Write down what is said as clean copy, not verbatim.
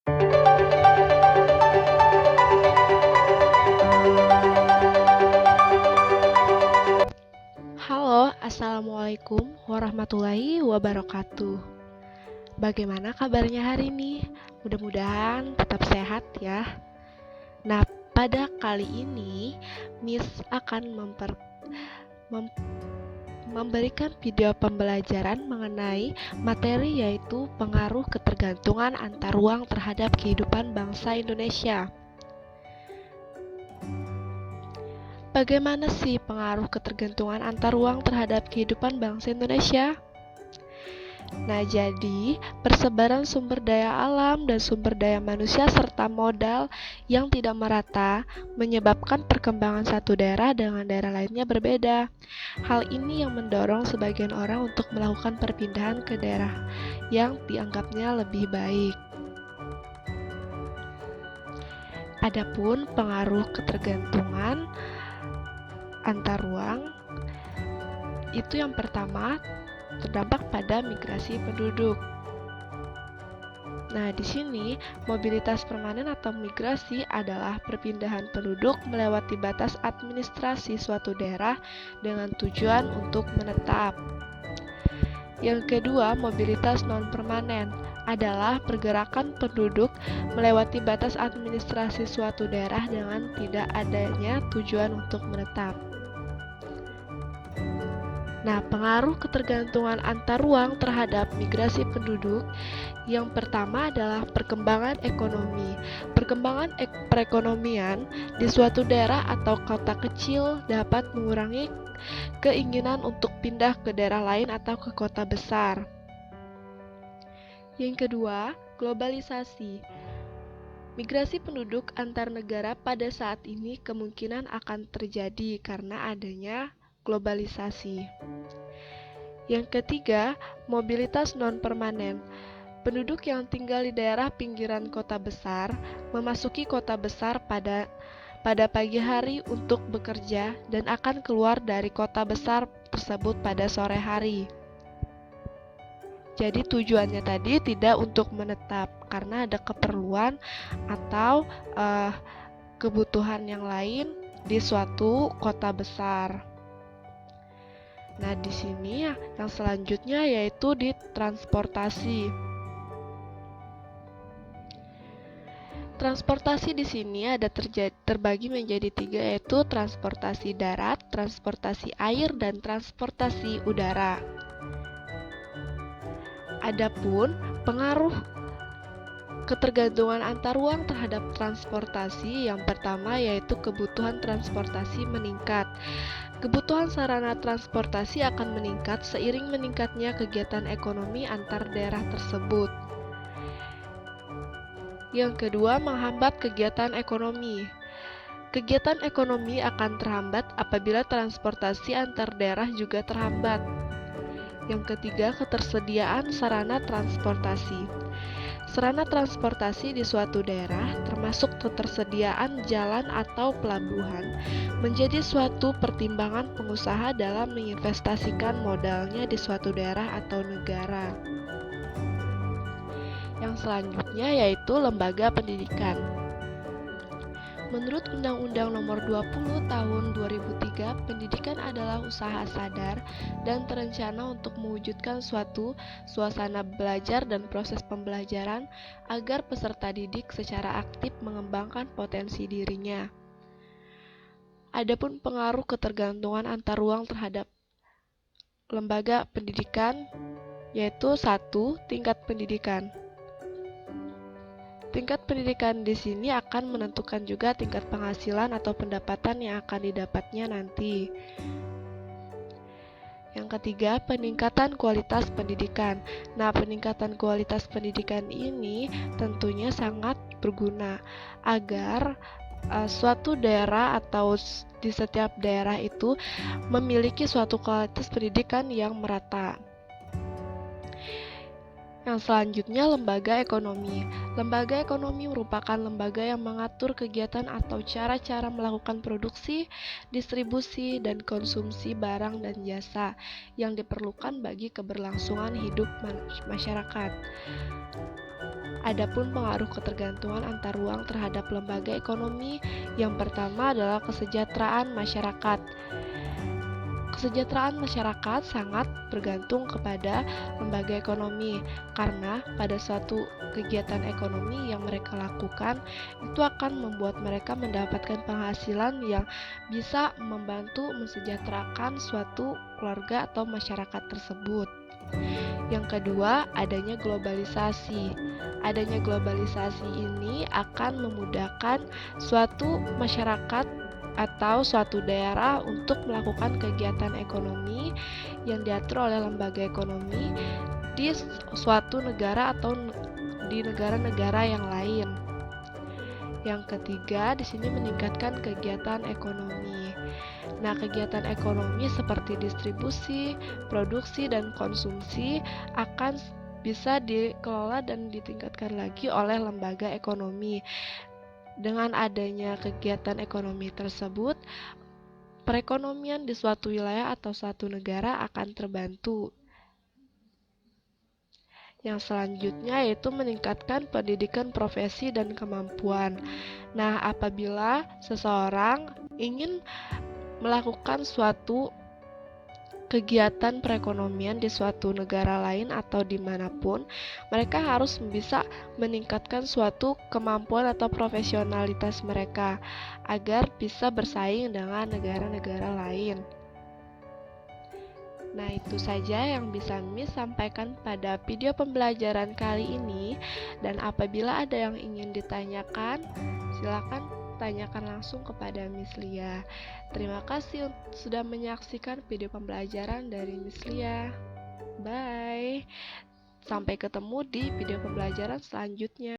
Halo, Assalamualaikum warahmatullahi wabarakatuh. Bagaimana kabarnya hari ini? Mudah-mudahan tetap sehat ya. Nah, pada kali ini Miss akan memberikan video pembelajaran mengenai materi yaitu pengaruh ketergantungan antar ruang terhadap kehidupan bangsa Indonesia. Bagaimana sih pengaruh ketergantungan antar ruang terhadap kehidupan bangsa Indonesia? Nah, jadi persebaran sumber daya alam dan sumber daya manusia serta modal yang tidak merata menyebabkan perkembangan satu daerah dengan daerah lainnya berbeda. Hal ini yang mendorong sebagian orang untuk melakukan perpindahan ke daerah yang dianggapnya lebih baik. Adapun pengaruh ketergantungan antar ruang itu yang pertama terdampak pada migrasi penduduk. Nah, di sini mobilitas permanen atau migrasi adalah perpindahan penduduk melewati batas administrasi suatu daerah dengan tujuan untuk menetap. Yang kedua, mobilitas non-permanen adalah pergerakan penduduk melewati batas administrasi suatu daerah dengan tidak adanya tujuan untuk menetap. Nah, pengaruh ketergantungan antar ruang terhadap migrasi penduduk yang pertama adalah perkembangan ekonomi. Perkembangan perekonomian di suatu daerah atau kota kecil dapat mengurangi keinginan untuk pindah ke daerah lain atau ke kota besar. Yang kedua, globalisasi. Migrasi penduduk antar negara pada saat ini kemungkinan akan terjadi karena adanya globalisasi. Yang ketiga, mobilitas non-permanen. Penduduk yang tinggal di daerah pinggiran kota besar memasuki kota besar pada pagi hari untuk bekerja dan akan keluar dari kota besar tersebut pada sore hari. Jadi tujuannya tadi tidak untuk menetap karena ada keperluan atau kebutuhan yang lain di suatu kota besar. Nah, di sini yang selanjutnya yaitu di transportasi. Transportasi di sini ada terbagi menjadi tiga, yaitu transportasi darat, transportasi air, dan transportasi udara. Adapun pengaruh ketergantungan antar ruang terhadap transportasi yang pertama yaitu kebutuhan transportasi meningkat. Kebutuhan sarana transportasi akan meningkat seiring meningkatnya kegiatan ekonomi antar daerah tersebut. Yang kedua, menghambat kegiatan ekonomi. Kegiatan ekonomi akan terhambat apabila transportasi antar daerah juga terhambat. Yang ketiga, ketersediaan sarana transportasi. Sarana transportasi di suatu daerah, termasuk ketersediaan jalan atau pelabuhan, menjadi suatu pertimbangan pengusaha dalam menginvestasikan modalnya di suatu daerah atau negara. Yang selanjutnya yaitu lembaga pendidikan. Menurut Undang-Undang Nomor 20 Tahun 2003, pendidikan adalah usaha sadar dan terencana untuk mewujudkan suatu suasana belajar dan proses pembelajaran agar peserta didik secara aktif mengembangkan potensi dirinya. Adapun pengaruh ketergantungan antar ruang terhadap lembaga pendidikan yaitu 1. Tingkat pendidikan. Tingkat pendidikan di sini akan menentukan juga tingkat penghasilan atau pendapatan yang akan didapatnya nanti. Yang ketiga, peningkatan kualitas pendidikan. Nah, peningkatan kualitas pendidikan ini tentunya sangat berguna agar suatu daerah atau di setiap daerah itu memiliki suatu kualitas pendidikan yang merata. Yang selanjutnya, lembaga ekonomi. Lembaga ekonomi merupakan lembaga yang mengatur kegiatan atau cara-cara melakukan produksi, distribusi, dan konsumsi barang dan jasa yang diperlukan bagi keberlangsungan hidup masyarakat. Adapun pengaruh ketergantungan antar ruang terhadap lembaga ekonomi, yang pertama adalah kesejahteraan masyarakat. Kesejahteraan masyarakat sangat bergantung kepada lembaga ekonomi, karena pada suatu kegiatan ekonomi yang mereka lakukan itu akan membuat mereka mendapatkan penghasilan yang bisa membantu mensejahterakan suatu keluarga atau masyarakat tersebut. Yang kedua, adanya globalisasi. Adanya globalisasi ini akan memudahkan suatu masyarakat atau suatu daerah untuk melakukan kegiatan ekonomi yang diatur oleh lembaga ekonomi di suatu negara atau di negara-negara yang lain. Yang ketiga, di sini meningkatkan kegiatan ekonomi. Nah, kegiatan ekonomi seperti distribusi, produksi, dan konsumsi akan bisa dikelola dan ditingkatkan lagi oleh lembaga ekonomi. Dengan adanya kegiatan ekonomi tersebut, perekonomian di suatu wilayah atau suatu negara akan terbantu. Yang selanjutnya yaitu meningkatkan pendidikan profesi dan kemampuan. Nah, apabila seseorang ingin melakukan suatu kegiatan perekonomian di suatu negara lain atau dimanapun, mereka harus bisa meningkatkan suatu kemampuan atau profesionalitas mereka agar bisa bersaing dengan negara-negara lain. Nah, itu saja yang bisa Miss sampaikan pada video pembelajaran kali ini, dan apabila ada yang ingin ditanyakan, silakan tanyakan langsung kepada Miss Lia. Terima kasih sudah menyaksikan video pembelajaran dari Miss Lia. Bye. Sampai ketemu di video pembelajaran selanjutnya.